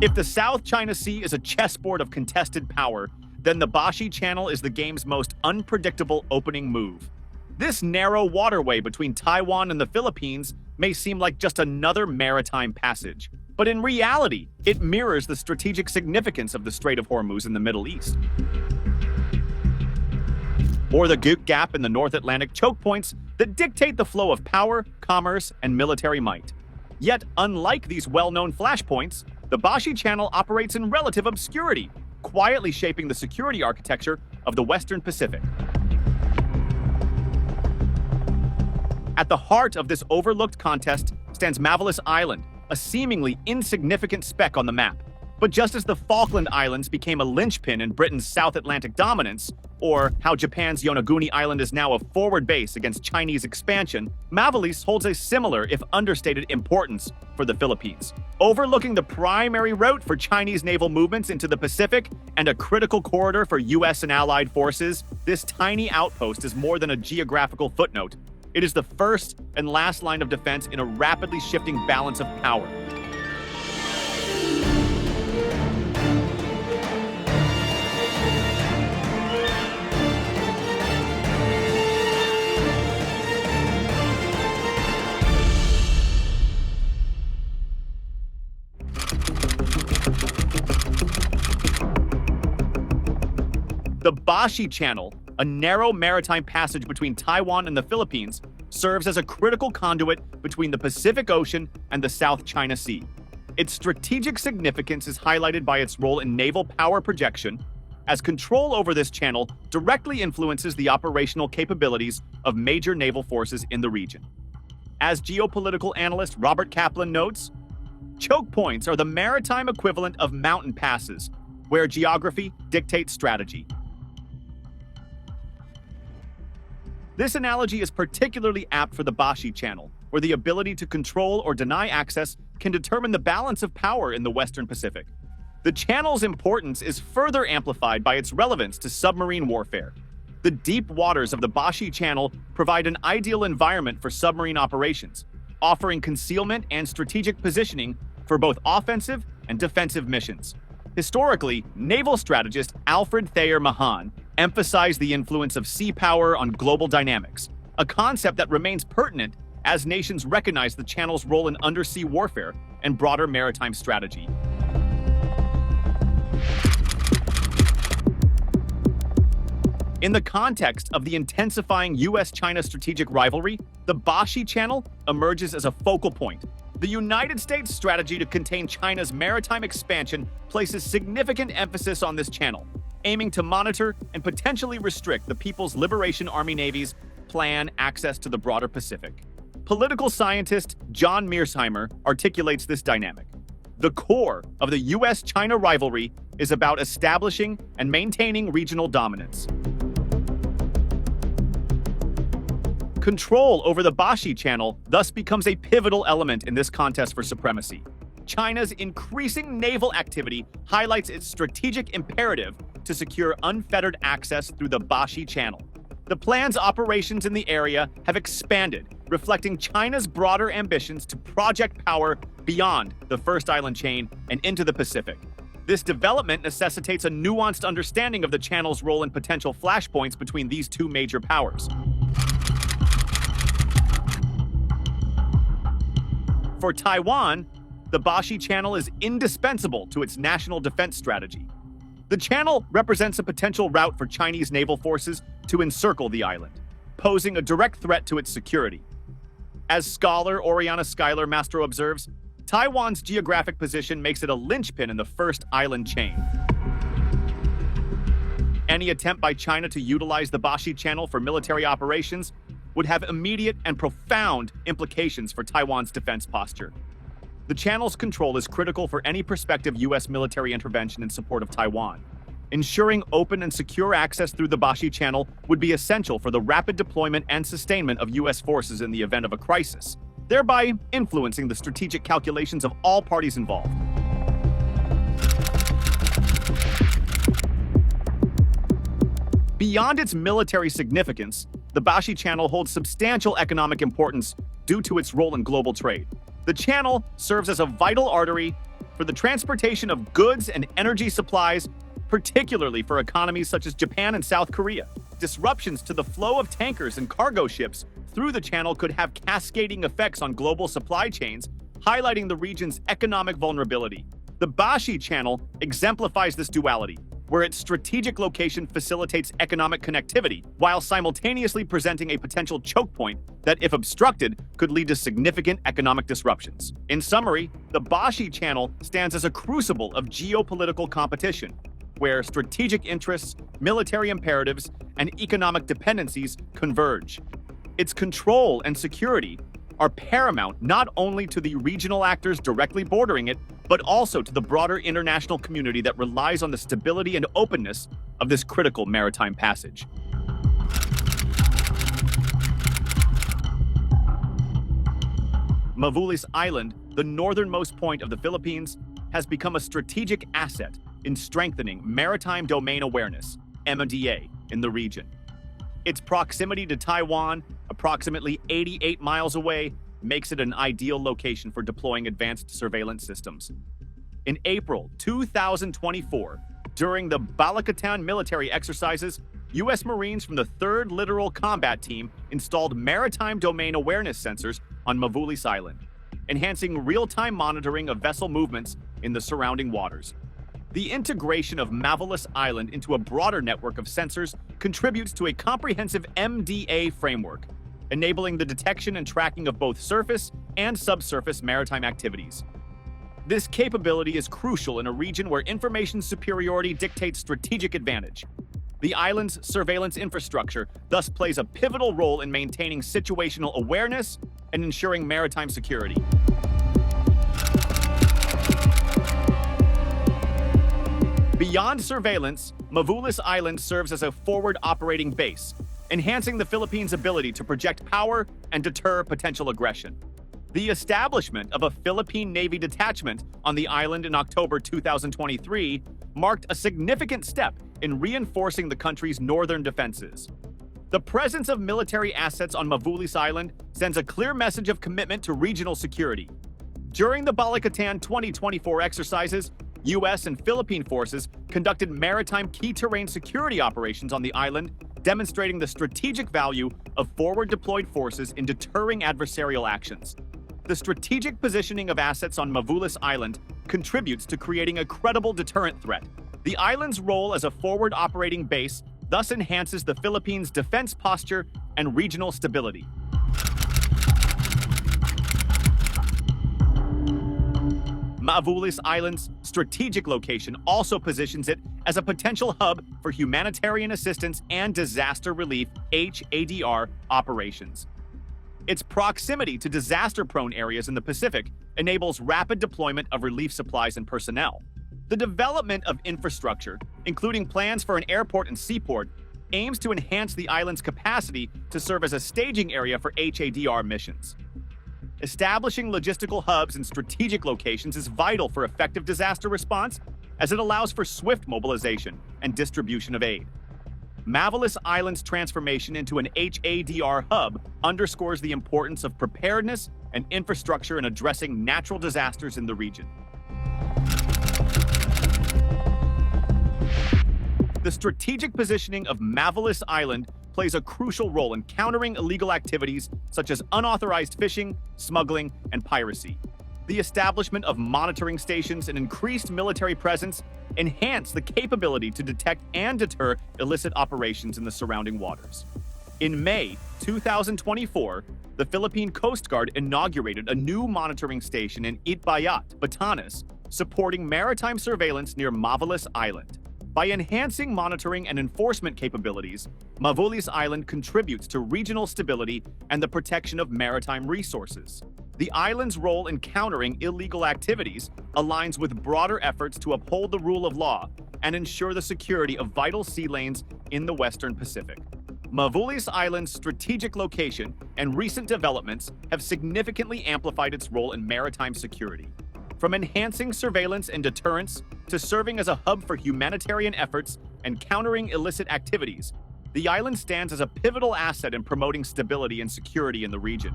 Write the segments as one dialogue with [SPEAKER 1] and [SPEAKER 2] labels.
[SPEAKER 1] If the South China Sea is a chessboard of contested power, then the Bashi Channel is the game's most unpredictable opening move. This narrow waterway between Taiwan and the Philippines may seem like just another maritime passage, but in reality, it mirrors the strategic significance of the Strait of Hormuz in the Middle East. Or the Gook Gap in the North Atlantic choke points that dictate the flow of power, commerce, and military might. Yet, unlike these well-known flashpoints, the Bashi Channel operates in relative obscurity, quietly shaping the security architecture of the Western Pacific. At the heart of this overlooked contest stands Mavulis Island, a seemingly insignificant speck on the map. But just as the Falkland Islands became a linchpin in Britain's South Atlantic dominance, or how Japan's Yonaguni Island is now a forward base against Chinese expansion, Mavulis holds a similar, if understated, importance for the Philippines. Overlooking the primary route for Chinese naval movements into the Pacific and a critical corridor for US and allied forces, this tiny outpost is more than a geographical footnote. It is the first and last line of defense in a rapidly shifting balance of power. The Bashi Channel, a narrow maritime passage between Taiwan and the Philippines, serves as a critical conduit between the Pacific Ocean and the South China Sea. Its strategic significance is highlighted by its role in naval power projection, as control over this channel directly influences the operational capabilities of major naval forces in the region. As geopolitical analyst Robert Kaplan notes, choke points are the maritime equivalent of mountain passes, where geography dictates strategy. This analogy is particularly apt for the Bashi Channel, where the ability to control or deny access can determine the balance of power in the Western Pacific. The channel's importance is further amplified by its relevance to submarine warfare. The deep waters of the Bashi Channel provide an ideal environment for submarine operations, offering concealment and strategic positioning for both offensive and defensive missions. Historically, naval strategist Alfred Thayer Mahan emphasized the influence of sea power on global dynamics, a concept that remains pertinent as nations recognize the channel's role in undersea warfare and broader maritime strategy. In the context of the intensifying US-China strategic rivalry, the Bashi Channel emerges as a focal point. The United States' strategy to contain China's maritime expansion places significant emphasis on this channel, aiming to monitor and potentially restrict the People's Liberation Army Navy's planned access to the broader Pacific. Political scientist John Mearsheimer articulates this dynamic. The core of the US-China rivalry is about establishing and maintaining regional dominance. Control over the Bashi Channel thus becomes a pivotal element in this contest for supremacy. China's increasing naval activity highlights its strategic imperative to secure unfettered access through the Bashi Channel. The plan's operations in the area have expanded, reflecting China's broader ambitions to project power beyond the First Island chain and into the Pacific. This development necessitates a nuanced understanding of the channel's role in potential flashpoints between these two major powers. For Taiwan, the Bashi Channel is indispensable to its national defense strategy. The channel represents a potential route for Chinese naval forces to encircle the island, posing a direct threat to its security. As scholar Oriana Schuyler Mastro observes, Taiwan's geographic position makes it a linchpin in the First Island chain. Any attempt by China to utilize the Bashi Channel for military operations would have immediate and profound implications for Taiwan's defense posture. The channel's control is critical for any prospective U.S. military intervention in support of Taiwan. Ensuring open and secure access through the Bashi Channel would be essential for the rapid deployment and sustainment of U.S. forces in the event of a crisis, thereby influencing the strategic calculations of all parties involved. Beyond its military significance, the Bashi Channel holds substantial economic importance due to its role in global trade. The channel serves as a vital artery for the transportation of goods and energy supplies, particularly for economies such as Japan and South Korea. Disruptions to the flow of tankers and cargo ships through the channel could have cascading effects on global supply chains, highlighting the region's economic vulnerability. The Bashi channel exemplifies this duality, where its strategic location facilitates economic connectivity while simultaneously presenting a potential choke point that, if obstructed, could lead to significant economic disruptions. In summary, the Bashi channel stands as a crucible of geopolitical competition, where strategic interests, military imperatives, and economic dependencies converge. Its control and security are paramount not only to the regional actors directly bordering it, but also to the broader international community that relies on the stability and openness of this critical maritime passage. Mavulis Island, the northernmost point of the Philippines, has become a strategic asset in strengthening maritime domain awareness, MDA, in the region. Its proximity to Taiwan, approximately 88 miles away, makes it an ideal location for deploying advanced surveillance systems. In April 2024, during the Balikatan military exercises, U.S. Marines from the 3rd Littoral Combat Team installed maritime domain awareness sensors on Mavulis Island, enhancing real-time monitoring of vessel movements in the surrounding waters. The integration of Mavulis Island into a broader network of sensors contributes to a comprehensive MDA framework, enabling the detection and tracking of both surface and subsurface maritime activities. This capability is crucial in a region where information superiority dictates strategic advantage. The island's surveillance infrastructure thus plays a pivotal role in maintaining situational awareness and ensuring maritime security. Beyond surveillance, Mavulis Island serves as a forward operating base, enhancing the Philippines' ability to project power and deter potential aggression. The establishment of a Philippine Navy detachment on the island in October 2023 marked a significant step in reinforcing the country's northern defenses. The presence of military assets on Mavulis Island sends a clear message of commitment to regional security. During the Balikatan 2024 exercises, U.S. and Philippine forces conducted maritime key terrain security operations on the island, demonstrating the strategic value of forward-deployed forces in deterring adversarial actions. The strategic positioning of assets on Mavulis Island contributes to creating a credible deterrent threat. The island's role as a forward operating base thus enhances the Philippines' defense posture and regional stability. Mavulis Island's strategic location also positions it as a potential hub for humanitarian assistance and disaster relief (HADR) operations. Its proximity to disaster-prone areas in the Pacific enables rapid deployment of relief supplies and personnel. The development of infrastructure, including plans for an airport and seaport, aims to enhance the island's capacity to serve as a staging area for HADR missions. Establishing logistical hubs in strategic locations is vital for effective disaster response, as it allows for swift mobilization and distribution of aid. Mavulis Island's transformation into an HADR hub underscores the importance of preparedness and infrastructure in addressing natural disasters in the region. The strategic positioning of Mavulis Island plays a crucial role in countering illegal activities such as unauthorized fishing, smuggling, and piracy. The establishment of monitoring stations and increased military presence enhance the capability to detect and deter illicit operations in the surrounding waters. In May 2024, the Philippine Coast Guard inaugurated a new monitoring station in Itbayat, Batanes, supporting maritime surveillance near Mavulis Island. By enhancing monitoring and enforcement capabilities, Mavulis Island contributes to regional stability and the protection of maritime resources. The island's role in countering illegal activities aligns with broader efforts to uphold the rule of law and ensure the security of vital sea lanes in the Western Pacific. Mavulis Island's strategic location and recent developments have significantly amplified its role in maritime security. From enhancing surveillance and deterrence to serving as a hub for humanitarian efforts and countering illicit activities, the island stands as a pivotal asset in promoting stability and security in the region.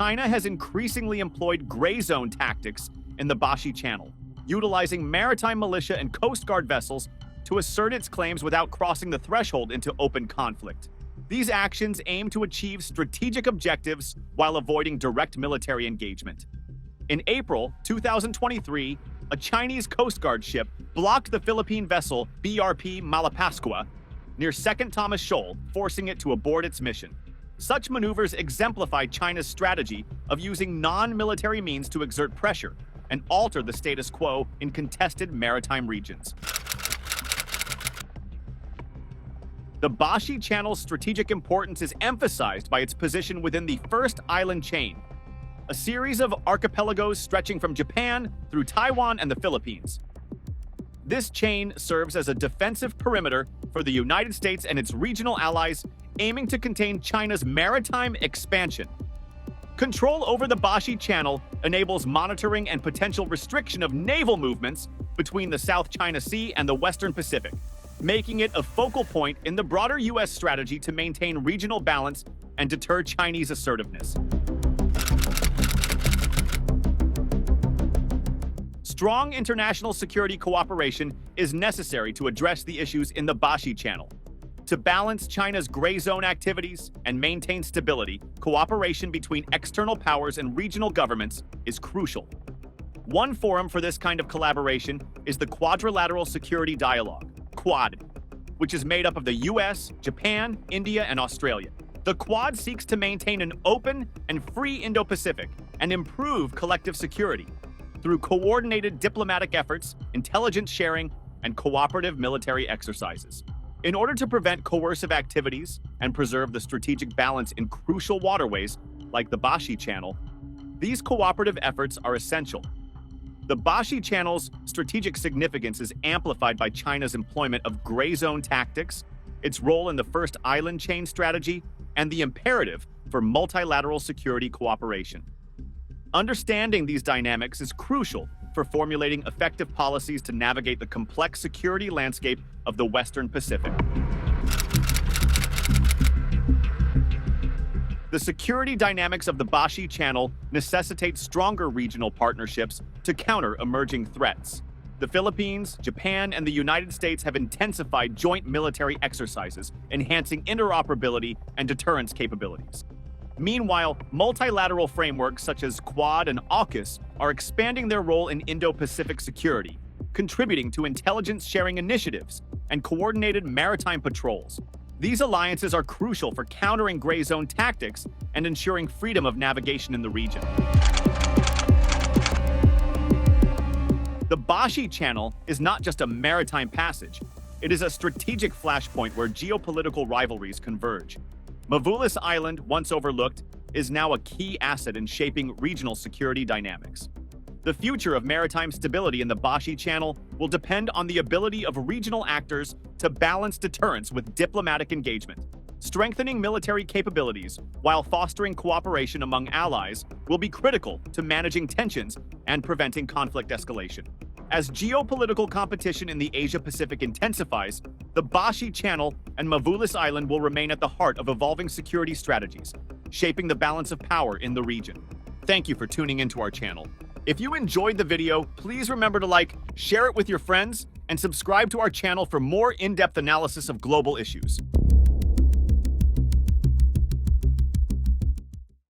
[SPEAKER 1] China has increasingly employed gray zone tactics in the Bashi Channel, utilizing maritime militia and Coast Guard vessels to assert its claims without crossing the threshold into open conflict. These actions aim to achieve strategic objectives while avoiding direct military engagement. In April 2023, a Chinese Coast Guard ship blocked the Philippine vessel BRP Malapascua near 2nd Thomas Shoal, forcing it to abort its mission. Such maneuvers exemplify China's strategy of using non-military means to exert pressure and alter the status quo in contested maritime regions. The Bashi Channel's strategic importance is emphasized by its position within the First Island Chain, a series of archipelagos stretching from Japan through Taiwan and the Philippines. This chain serves as a defensive perimeter for the United States and its regional allies, aiming to contain China's maritime expansion. Control over the Bashi Channel enables monitoring and potential restriction of naval movements between the South China Sea and the Western Pacific, making it a focal point in the broader U.S. strategy to maintain regional balance and deter Chinese assertiveness. Strong international security cooperation is necessary to address the issues in the Bashi Channel. To balance China's gray zone activities and maintain stability, cooperation between external powers and regional governments is crucial. One forum for this kind of collaboration is the Quadrilateral Security Dialogue, Quad, which is made up of the US, Japan, India, and Australia. The Quad seeks to maintain an open and free Indo-Pacific and improve collective security through coordinated diplomatic efforts, intelligence sharing, and cooperative military exercises. In order to prevent coercive activities and preserve the strategic balance in crucial waterways like the Bashi Channel, these cooperative efforts are essential. The Bashi Channel's strategic significance is amplified by China's employment of gray zone tactics, its role in the First Island Chain strategy, and the imperative for multilateral security cooperation. Understanding these dynamics is crucial for formulating effective policies to navigate the complex security landscape of the Western Pacific. The security dynamics of the Bashi Channel necessitate stronger regional partnerships to counter emerging threats. The Philippines, Japan, and the United States have intensified joint military exercises, enhancing interoperability and deterrence capabilities. Meanwhile, multilateral frameworks such as Quad and AUKUS are expanding their role in Indo-Pacific security, contributing to intelligence-sharing initiatives and coordinated maritime patrols. These alliances are crucial for countering gray zone tactics and ensuring freedom of navigation in the region. The Bashi Channel is not just a maritime passage, it is a strategic flashpoint where geopolitical rivalries converge. Mavulis Island, once overlooked, is now a key asset in shaping regional security dynamics. The future of maritime stability in the Bashi Channel will depend on the ability of regional actors to balance deterrence with diplomatic engagement. Strengthening military capabilities while fostering cooperation among allies will be critical to managing tensions and preventing conflict escalation. As geopolitical competition in the Asia-Pacific intensifies, the Bashi Channel and Mavulis Island will remain at the heart of evolving security strategies, shaping the balance of power in the region. Thank you for tuning into our channel. If you enjoyed the video, please remember to like, share it with your friends, and subscribe to our channel for more in-depth analysis of global issues.